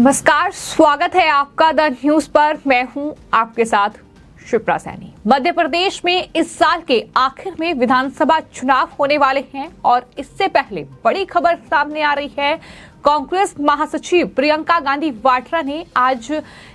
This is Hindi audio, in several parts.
नमस्कार, स्वागत है आपका द न्यूज पर। मैं हूं आपके साथ शिप्रा सैनी। मध्य प्रदेश में इस साल के आखिर में विधानसभा चुनाव होने वाले हैं और इससे पहले बड़ी खबर सामने आ रही है। कांग्रेस महासचिव प्रियंका गांधी वाड्रा ने आज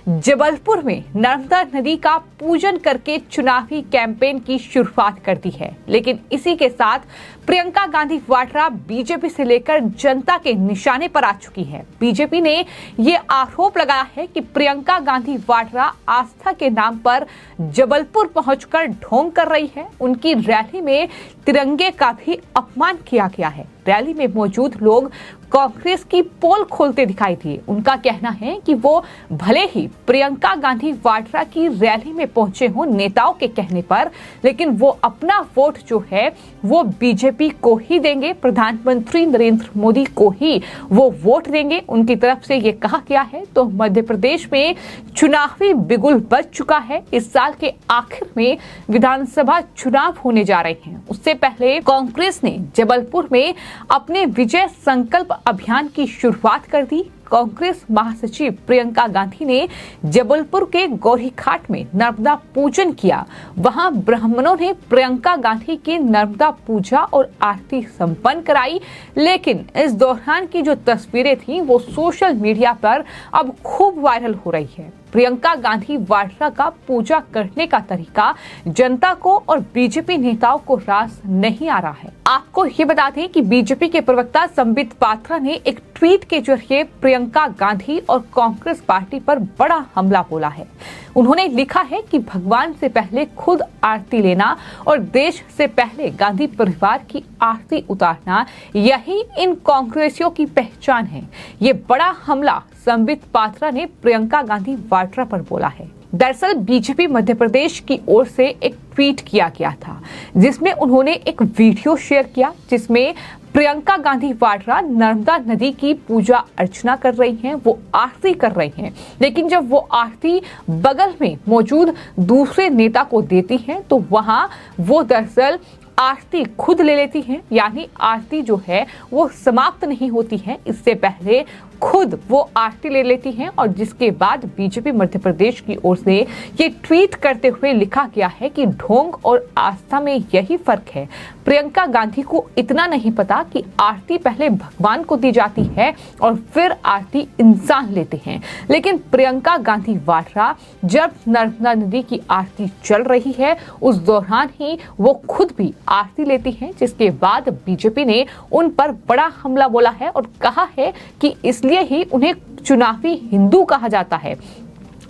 जबलपुर में नर्मदा नदी का पूजन करके चुनावी कैंपेन की शुरुआत कर दी है। लेकिन इसी के साथ प्रियंका गांधी वाड्रा बीजेपी से लेकर जनता के निशाने पर आ चुकी है। बीजेपी ने ये आरोप लगाया है कि प्रियंका गांधी वाड्रा आस्था के नाम पर जबलपुर पहुंचकर ढोंग कर रही है। उनकी रैली में तिरंगे का भी अपमान किया गया है। रैली में मौजूद लोग कांग्रेस की पोल खोलते दिखाई दिए। उनका कहना है कि वो भले ही प्रियंका गांधी वाड्रा की रैली में पहुंचे हों नेताओं के कहने पर, लेकिन वो अपना वोट जो है वो बीजेपी को ही देंगे, प्रधानमंत्री नरेंद्र मोदी को ही वो वोट देंगे। उनकी तरफ से ये कहा गया है। तो मध्य प्रदेश में चुनावी बिगुल बज चुका है। इस साल के आखिर में विधानसभा चुनाव होने जा रहे हैं। उससे पहले कांग्रेस ने जबलपुर में अपने विजय संकल्प अभियान की शुरुआत कर दी। कांग्रेस महासचिव प्रियंका गांधी ने जबलपुर के गौरीघाट में नर्मदा पूजन किया। वहां ब्राह्मणों ने प्रियंका गांधी की नर्मदा पूजा और आरती संपन्न कराई। लेकिन इस दौरान की जो तस्वीरें थी वो सोशल मीडिया पर अब खूब वायरल हो रही है। प्रियंका गांधी वाड्रा का पूजा करने का तरीका जनता को और बीजेपी नेताओं को रास नहीं आ रहा है। आपको ये बता दें कि बीजेपी के प्रवक्ता संबित पात्रा ने एक ट्वीट के जरिए प्रियंका गांधी और कांग्रेस पार्टी पर बड़ा हमला बोला है। उन्होंने लिखा है कि भगवान से पहले खुद आरती लेना और देश से पहले गांधी परिवार की आरती उतारना, यही इन कांग्रेसियों की पहचान है। ये बड़ा हमला संबित पात्रा ने प्रियंका गांधी वाड्रा पर बोला है। दरअसल बीजेपी मध्य प्रदेश की ओर से एक ट्वीट किया गया था जिसमें उन्होंने एक वीडियो शेयर किया जिसमें प्रियंका गांधी वाड्रा नर्मदा नदी की पूजा अर्चना कर रही हैं, वो आरती कर रही हैं। लेकिन जब वो आरती बगल में मौजूद दूसरे नेता को देती हैं तो वहां वो दरअसल आरती खुद ले लेती हैं। यानी आरती जो है वो समाप्त नहीं होती है, इससे पहले खुद वो आरती ले लेती हैं। और जिसके बाद बीजेपी मध्य प्रदेश की ओर से ये ट्वीट करते हुए लिखा गया है कि ढोंग और आस्था में यही फर्क है। प्रियंका गांधी को इतना नहीं पता कि आरती पहले भगवान को दी जाती है और फिर आरती इंसान लेते हैं। लेकिन प्रियंका गांधी वाड्रा जब नर्मदा नदी की आरती चल रही है उस दौरान ही वो खुद भी आरती लेती हैं, जिसके बाद बीजेपी ने उन पर बड़ा हमला बोला है और कहा है कि इसलिए ही उन्हें चुनावी हिंदू कहा जाता है।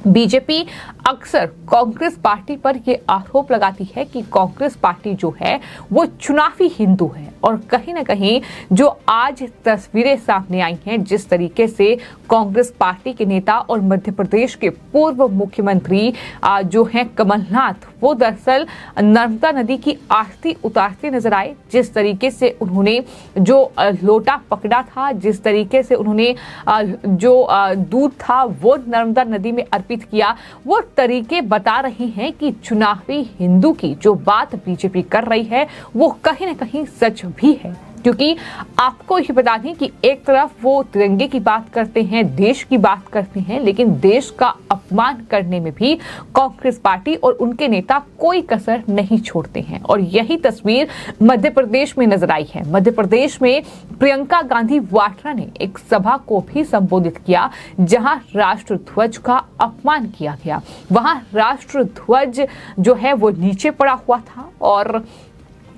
बीजेपी अक्सर कांग्रेस पार्टी पर यह आरोप लगाती है कि कांग्रेस पार्टी जो है वो चुनावी हिंदू है। और कहीं ना कहीं जो आज तस्वीरें सामने आई हैं, जिस तरीके से कांग्रेस पार्टी के नेता और मध्य प्रदेश के पूर्व मुख्यमंत्री जो हैं कमलनाथ, वो दरअसल नर्मदा नदी की आरती उतारते नजर आए। जिस तरीके से उन्होंने जो लोटा पकड़ा था, जिस तरीके से उन्होंने जो दूध था वो नर्मदा नदी में अर्पित किया, वो तरीके बता रही हैं कि चुनावी हिंदू की जो बात बीजेपी कर रही है वो कहीं ना कहीं सच भी है। क्योंकि आपको ये बता दें कि एक तरफ वो तिरंगे की बात करते हैं, देश की बात करते हैं, लेकिन देश का अपमान करने में भी कांग्रेस पार्टी और उनके नेता कोई कसर नहीं छोड़ते हैं। और यही तस्वीर मध्य प्रदेश में नजर आई है। मध्य प्रदेश में प्रियंका गांधी वाड्रा ने एक सभा को भी संबोधित किया जहां राष्ट्र ध्वज का अपमान किया गया। वहां राष्ट्र ध्वज जो है वो नीचे पड़ा हुआ था और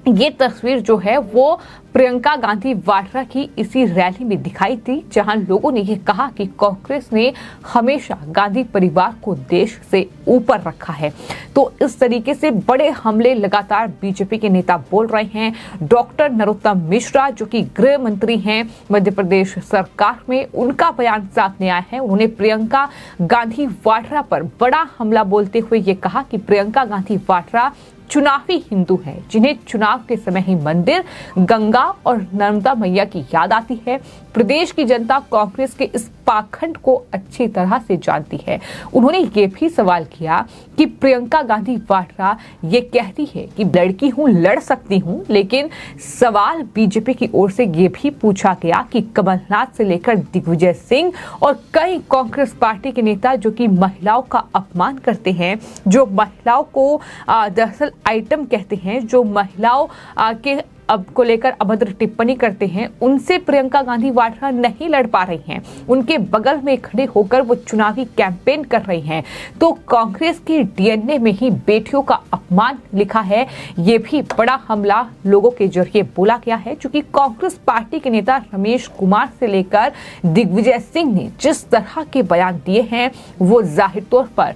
ये तस्वीर जो है वो प्रियंका गांधी वाड्रा की इसी रैली में दिखाई थी, जहां लोगों ने ये कहा कि कांग्रेस ने हमेशा गांधी परिवार को देश से ऊपर रखा है। तो इस तरीके से बड़े हमले लगातार बीजेपी के नेता बोल रहे हैं। डॉक्टर नरोत्तम मिश्रा जो कि गृह मंत्री हैं मध्य प्रदेश सरकार में, उनका बयान सामने आया है। उन्होंने प्रियंका गांधी वाड्रा पर बड़ा हमला बोलते हुए ये कहा कि प्रियंका गांधी वाड्रा चुनावी हिंदू हैं, जिन्हें चुनाव के समय ही मंदिर, गंगा और नर्मदा मैया की याद आती है। प्रदेश की जनता कांग्रेस के इस पाखंड को अच्छी तरह से जानती है। उन्होंने ये भी सवाल किया कि प्रियंका गांधी वाड्रा ये कहती है कि लड़की हूं, लड़ सकती हूं, लेकिन सवाल बीजेपी की ओर से ये भी पूछा गया कि कमलनाथ से लेकर दिग्विजय सिंह और कई कांग्रेस पार्टी के नेता जो कि महिलाओं का अपमान करते हैं, जो महिलाओं को दरअसल आइटम कहते हैं, जो महिलाओं के अब को लेकर अभद्र टिप्पणी करते हैं, उनसे प्रियंका गांधी वाड्रा नहीं लड़ पा रही हैं। उनके बगल में खड़े होकर वो चुनावी कैंपेन कर रही हैं। तो कांग्रेस के डीएनए में ही बेटियों का अपमान लिखा है। ये भी बड़ा हमला लोगों के जरिए बोला गया है, क्योंकि कांग्रेस पार्टी के नेता रमेश कुमार से लेकर दिग्विजय सिंह ने जिस तरह के बयान दिए हैं वो जाहिर तौर पर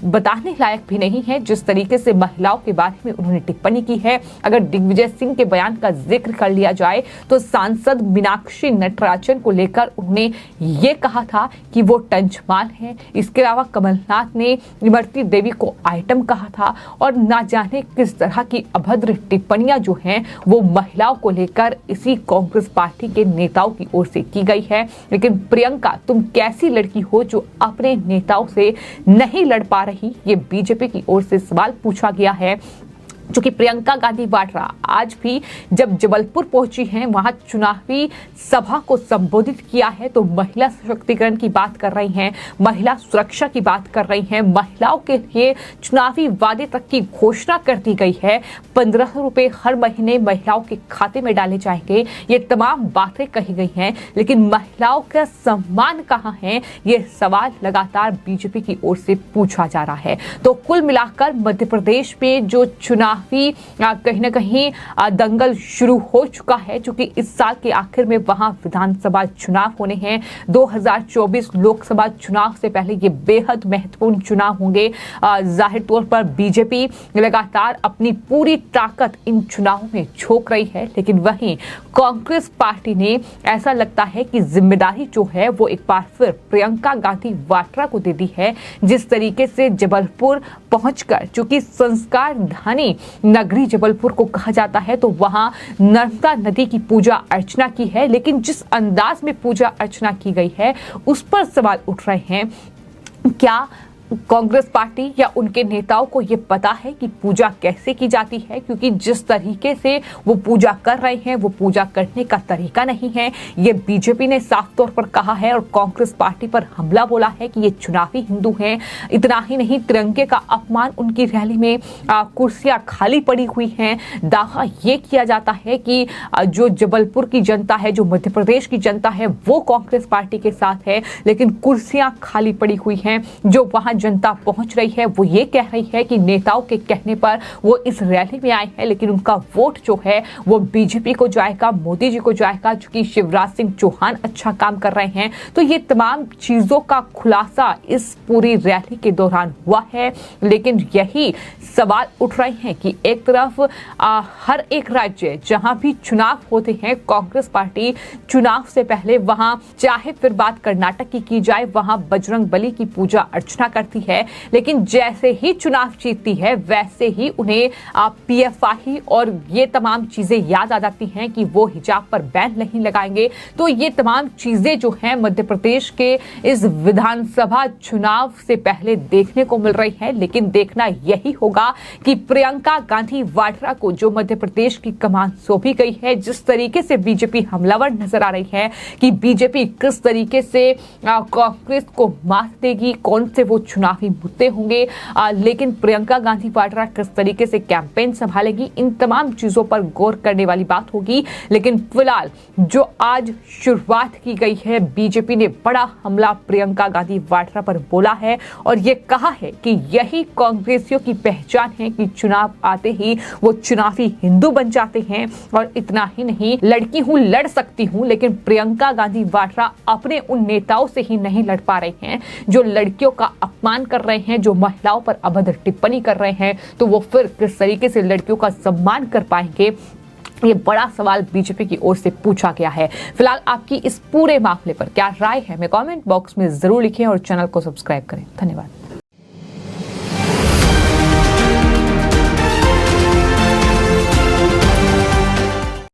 बताने लायक भी नहीं है। जिस तरीके से महिलाओं के बारे में उन्होंने टिप्पणी की है, अगर दिग्विजय सिंह के बयान का जिक्र कर लिया जाए तो सांसद मीनाक्षी नटराजन को लेकर उन्होंने ये कहा था कि वो टंचमाल है। इसके अलावा कमलनाथ ने इमरती देवी को आइटम कहा था और ना जाने किस तरह की अभद्र टिप्पणियां जो हैं वो महिलाओं को लेकर इसी कांग्रेस पार्टी के नेताओं की ओर से की गई है। लेकिन प्रियंका, तुम कैसी लड़की हो जो अपने नेताओं से नहीं लड़ पा रही, ये बीजेपी की ओर से सवाल पूछा गया है। चूंकि प्रियंका गांधी वाड्रा आज भी जब जबलपुर पहुंची हैं, वहां चुनावी सभा को संबोधित किया है, तो महिला सशक्तिकरण की बात कर रही हैं, महिला सुरक्षा की बात कर रही हैं, महिलाओं के लिए चुनावी वादे तक की घोषणा कर दी गई है। 1500 रुपए हर महीने महिलाओं के खाते में डाले जाएंगे, ये तमाम बातें कही गई हैं। लेकिन महिलाओं का सम्मान कहाँ है, ये सवाल लगातार बीजेपी की ओर से पूछा जा रहा है। तो कुल मिलाकर मध्य प्रदेश में जो चुनाव कहीं ना कहीं दंगल शुरू हो चुका है, क्योंकि इस साल के आखिर में वहां विधानसभा चुनाव होने हैं। 2024 लोकसभा चुनाव से पहले ये बेहद महत्वपूर्ण चुनाव होंगे। जाहिर तौर पर बीजेपी लगातार अपनी पूरी ताकत इन चुनावों में झोंक रही है, लेकिन वहीं कांग्रेस पार्टी ने ऐसा लगता है कि जिम्मेदारी जो है वो एक बार फिर प्रियंका गांधी वाड्रा को दे दी है। जिस तरीके से जबलपुर पहुंचकर, चूंकि संस्कार धानी नगरी जबलपुर को कहा जाता है, तो वहां नर्मदा नदी की पूजा अर्चना की है, लेकिन जिस अंदाज में पूजा अर्चना की गई है उस पर सवाल उठ रहे हैं। क्या कांग्रेस पार्टी या उनके नेताओं को ये पता है कि पूजा कैसे की जाती है? क्योंकि जिस तरीके से वो पूजा कर रहे हैं वो पूजा करने का तरीका नहीं है। ये बीजेपी ने साफ तौर पर कहा है और कांग्रेस पार्टी पर हमला बोला है कि ये चुनावी हिंदू हैं। इतना ही नहीं, तिरंगे का अपमान, उनकी रैली में कुर्सियां खाली पड़ी हुई हैं। दावा ये किया जाता है कि जो जबलपुर की जनता है, जो मध्य प्रदेश की जनता है, वो कांग्रेस पार्टी के साथ है, लेकिन कुर्सियां खाली पड़ी हुई हैं। जो वहां जनता पहुंच रही है वो ये कह रही है कि नेताओं के कहने पर वो इस रैली में आए हैं, लेकिन उनका वोट जो है वो बीजेपी को जाएगा, मोदी जी को जाएगा, क्योंकि शिवराज सिंह चौहान अच्छा काम कर रहे हैं। तो ये तमाम चीजों का खुलासा इस पूरी रैली के दौरान हुआ है। लेकिन यही सवाल उठ रहे हैं कि एक तरफ हर एक राज्य जहां भी चुनाव होते हैं, कांग्रेस पार्टी चुनाव से पहले वहां, चाहे फिर बात कर्नाटक की जाए, वहां बजरंग बली की पूजा अर्चना करती है, लेकिन जैसे ही चुनाव जीतती है वैसे ही उन्हें पीएफआई और ये तमाम चीजें याद आ जाती हैं कि वो हिजाब पर बैन नहीं लगाएंगे। तो ये तमाम चीजें जो हैं मध्य प्रदेश के इस विधानसभा चुनाव से पहले देखने को मिल रही है। लेकिन देखना यही होगा कि प्रियंका गांधी वाड्रा को जो मध्य प्रदेश की कमान सौंपी गई है, जिस तरीके से बीजेपी हमलावर नजर आ रही है कि बीजेपी किस तरीके से कांग्रेस को मात देगी, कौन से वो चुनावी मुद्दे होंगे, लेकिन प्रियंका गांधी वाड्रा किस तरीके से कैंपेन संभालेगी, इन तमाम चीजों पर गौर करने वाली बात होगी। लेकिन फिलहाल जो आज शुरुआत की गई है, बीजेपी ने बड़ा हमला प्रियंका गांधी वाड्रा पर बोला है और ये कहा है कि यही कांग्रेसियों की पहचान है कि चुनाव आते ही वो चुनावी हिंदू बन जाते हैं। और इतना ही नहीं, लड़की हूं, लड़ सकती हूं, लेकिन प्रियंका गांधी वाड्रा अपने उन नेताओं से ही नहीं लड़ पा रहे हैं जो लड़कियों का अपमान कर रहे हैं, जो महिलाओं पर अभद्र टिप्पणी कर रहे हैं। तो वो फिर किस तरीके से लड़कियों का सम्मान कर पाएंगे, ये बड़ा सवाल बीजेपी की ओर से पूछा गया है। फिलहाल आपकी इस पूरे मामले पर क्या राय है, हमें कमेंट बॉक्स में जरूर लिखें और चैनल को सब्सक्राइब करें। धन्यवाद।